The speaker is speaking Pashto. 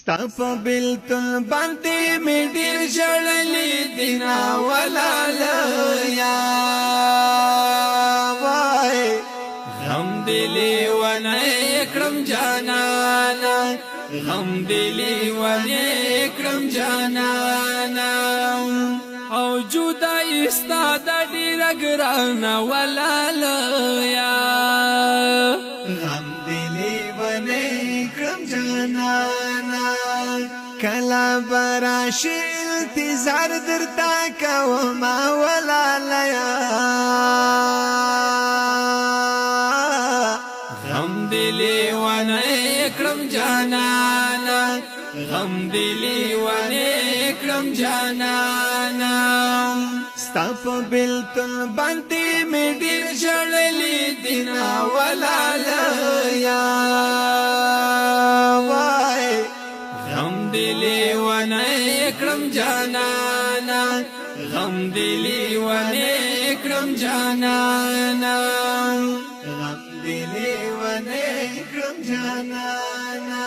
ستا په بیلتون باندې مې ډېر ژړلي دي ناولاله یا وای غم دې لیونی کړم جانانا غم دې لیونی کړم جانانا او جدایي ستا د ډېره ګرانه ولاله یا غم دې لیونی کړم جانانا کلا براشي انتظار درتا کوما ولاله یا غم دې لیونی کړم جانانا غم دې لیونی کړم جانانا ستا په بیلتون باندې مې ډېر ژړلي دي ناولاله یا وای غم دې لیونی کړم جانانا غم دې لیونی کړم جانانا غم دې لیونی کړم جانانا